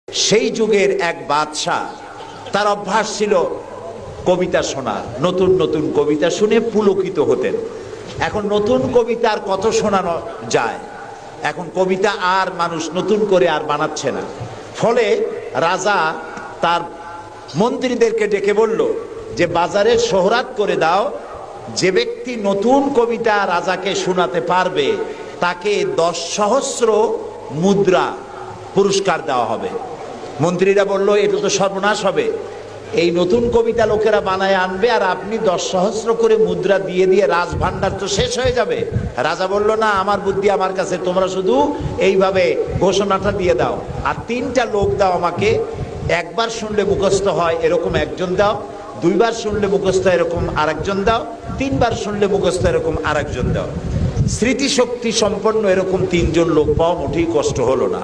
সেই যুগের এক বাদশা, তার অভ্যাস ছিল কবিতা শোনার। নতুন নতুন কবিতা শুনে পুলকিত হতেন। এখন নতুন কবিতা আর কত শোনানো যায়? এখন কবিতা আর মানুষ নতুন করে আর বানাচ্ছে না। ফলে রাজা তার মন্ত্রীদেরকে ডেকে বলল যে বাজারে শোহরাত করে দাও, যে ব্যক্তি নতুন কবিতা রাজাকে শোনাতে পারবে তাকে 10 সহস্র মুদ্রা পুরস্কার দেওয়া হবে। মন্ত্রীরা বলল এটা তো সর্বনাশ হবে, এই নতুন কবিতা লোকেরা বানায় আনবে আর আপনি 10 সহস্র করে মুদ্রা দিয়ে দিয়ে রাজভান্ডার তো শেষ হয়ে যাবে। রাজা বলল না, আমার বুদ্ধি আমার কাছে, তোমরা শুধু এইভাবে ঘোষণাটা দিয়ে দাও আর 3টা লোক দাও আমাকে, একবার শুনলে মুখস্থ হয় এরকম একজন দাও, 2বার শুনলে মুখস্থ এরকম আরেকজন দাও, 3বার শুনলে মুখস্থ এরকম আরেকজন দাও। স্মৃতিশক্তি সম্পন্ন এরকম 3 জন লোক পাওয়া মোটেই কষ্ট হলো না।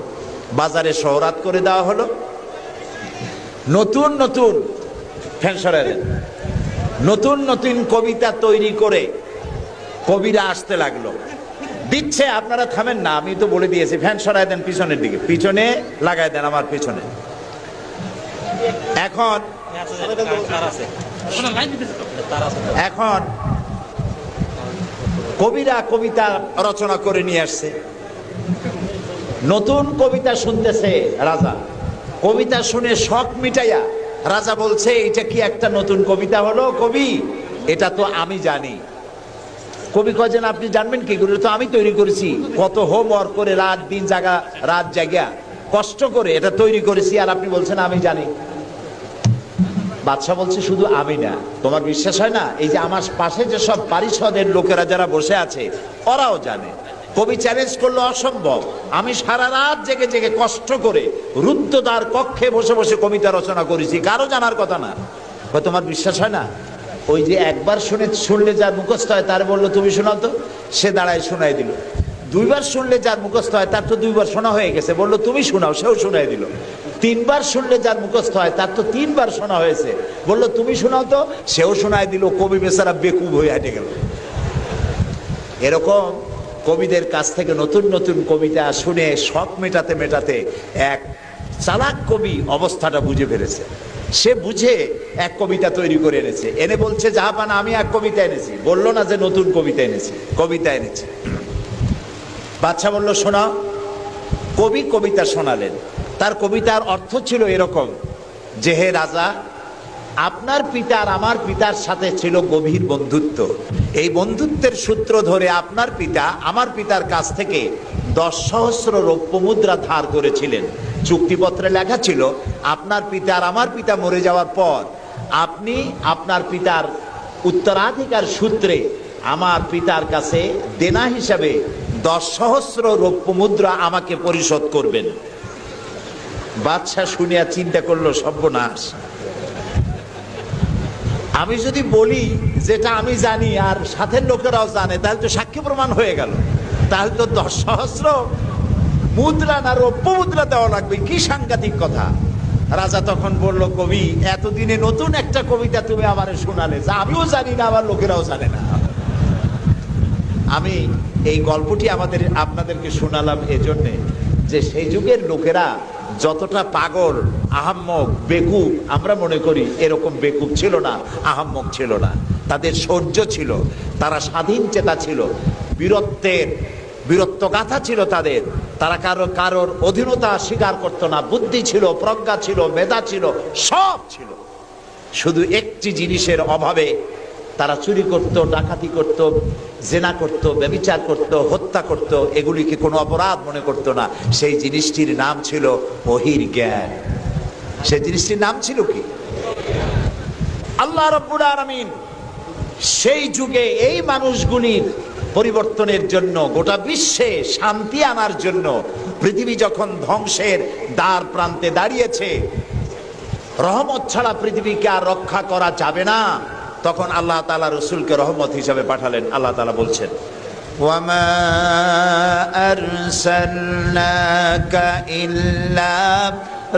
বাজারে শোহরাত করে দেওয়া হলো। নতুন নতুন নতুন নতুন কবিতা তৈরি করে কবিরা আসতে লাগলো, দিচ্ছে। আপনারা থামেন না, আমি তো বলে দিয়েছি। ফ্যান সরাই দেন পিছনের দিকে, পিছনে লাগাই দেন আমার পিছনে। এখন এখন কবিরা কবিতা রচনা করে নিয়ে আসছে। নতুন কবিতা শুনতেছে রাজা, কবিতা শুনে শখ মিটাইয়া রাজা বলছে এটা কি একটা নতুন কবিতা হলো কবি? এটা তো আমি জানি। কবি কয়েছেন আপনি জানবেন কি করে? তো আমি তৈরি করেছি, কত হোমওয়ার্ক করে রাত জাগা কষ্ট করে এটা তৈরি করেছি, আর আপনি বলছেন আমি জানি। বাদশা বলছে শুধু আমি না, তোমার বিশ্বাস হয় না? এই যে আমার পাশে যে সব পারিষদের লোকেরা যারা বসে আছে ওরাও জানে। কবি চ্যালেঞ্জ করলো অসম্ভব, আমি সারা রাত জেগে জেগে কষ্ট করে রুদ্ধদ্বার কক্ষে বসে বসে কবিতা রচনা করেছি, কারো জানার কথা না। তোমার বিশ্বাস হয় না? ওই যে একবার শুনলে যার মুখস্থ হয় তার বললো তুমি শোনাও তো, সে দাঁড়ায় শোনাই দিল। 2বার শুনলে যার মুখস্থ হয় তার তো 2বার শোনা হয়ে গেছে, বললো তুমি শোনাও, সেও শোনাই দিল। 3বার শুনলে যার মুখস্থ হয় তার তো 3বার শোনা হয়েছে, বললো তুমি শোনাও তো, সেও শোনাই দিল। কবি বেচারা বেকুব হয়ে হেঁটে গেল। এরকম কবিদের কাছ থেকে নতুন নতুন কবিতা শুনে শখ মেটাতে মেটাতে এক চালাক কবি অবস্থাটা বুঝে ফেলেছে। সে বুঝে এক কবিতা তৈরি করে এনেছে, এনে বলছে জাহাপানা আমি এক কবিতা এনেছি। বললো না যে নতুন কবিতা এনেছি, কবিতা এনেছি। বাদশা বলল শোনাও। কবি কবিতা শোনালেন। তার কবিতার অর্থ ছিল এরকম যে হে রাজা, আপনার পিতা আর আমার পিতার সাথে ছিল গভীর বন্ধুত্ব। এই বন্ধুত্বের সূত্র ধরে আপনার পিতা আমার পিতার কাছ থেকে 10 সহস্র রৌপ্য মুদ্রা ধার করেছিলেন। চুক্তিপত্রে লেখা ছিল আপনার পিতা আর আমার পিতা মরে যাওয়ার পর আপনি আপনার পিতার উত্তরাধিকার সূত্রে আমার পিতার কাছে দেনা হিসাবে 10 সহস্র রৌপ্য মুদ্রা আমাকে পরিশোধ করবেন। বাদশা শুনিয়া চিন্তা করলো সর্বনাশ, আমি যদি বলি যেটা আমি জানি আর সাথের লোকেরাও জানে তাহলে তো সাক্ষী প্রমাণ হয়ে গেল, তাহলে তো 10 সহস্র মুদ্রা না রৌপ্য মুদ্রা দেওয়া লাগবে। কি সাংঘাতিক কথা! রাজা তখন বলল কবি, এতদিনে নতুন একটা কবিতা তুমি আমারে শোনালে যা আমিও জানি না, আমার লোকেরাও জানে না। আমি এই গল্পটি আপনাদেরকে শোনালাম এজন্যে যে সেই যুগের লোকেরা যতটা পাগল, আহাম্মক, বেকুব আমরা মনে করি, এরকম বেকুব ছিল না, আহাম্মক ছিল না। তাদের শৌর্য ছিল, তারা স্বাধীন চেতা ছিল, বীরত্বগাথা ছিল তাদের। তারা কারোর অধীনতা স্বীকার করতো না। বুদ্ধি ছিল, প্রজ্ঞা ছিল, মেধা ছিল, সব ছিল। শুধু একটি জিনিসের অভাবে তারা চুরি করত, ডাকাতি করত, জেনা করত, ব্যভিচার করত, হত্যা করত, এগুলিকে কোনো অপরাধ মনে করত না। সেই জিনিসটির নাম ছিল ওহীর জ্ঞান। সেই জিনিসটির নাম ছিল কি? আল্লাহ রাব্বুল আলামিন সেই যুগে এই মানুষগুলির পরিবর্তনের জন্য, গোটা বিশ্বে শান্তি আনার জন্য, পৃথিবী যখন ধ্বংসের দ্বার প্রান্তে দাঁড়িয়েছে, রহমত ছাড়া পৃথিবীকে আর রক্ষা করা যাবে না, তখন আল্লাহ তাআলা রাসূলকে রহমত হিসেবে পাঠালেন। আল্লাহ তাআলা বলছেন ওয়ামা আরসালনাকা ইল্লা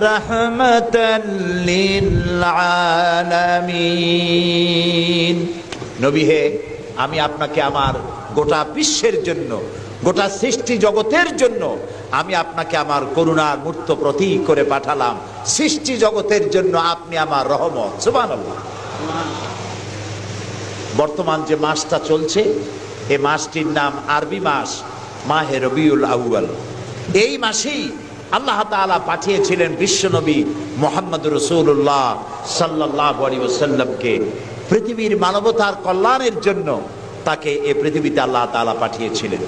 রাহমাতাল লিল আলামিন। নবী হে, আমি আপনাকে আমার গোটা বিশ্বের জন্য গোটা সৃষ্টি জগতের জন্য আমি আপনাকে আমার করুণার মূর্ত প্রতীক করে পাঠালাম, সৃষ্টি জগতের জন্য আপনি আমার রহমত। সুবহানাল্লাহ। বর্তমান যে মাসটা চলছে, এই মাসটির নাম আরবি মাস মাহে রবিউল আউয়াল। এই মাসেই আল্লাহ তাআলা পাঠিয়েছিলেন বিশ্বনবী মুহাম্মদুর রাসূলুল্লাহ সাল্লাল্লাহু আলাইহি ওয়াসাল্লামকে পৃথিবীর মানবতার কল্যাণের জন্য। তাকে এই পৃথিবীতে আল্লাহ তাআলা পাঠিয়েছিলেন।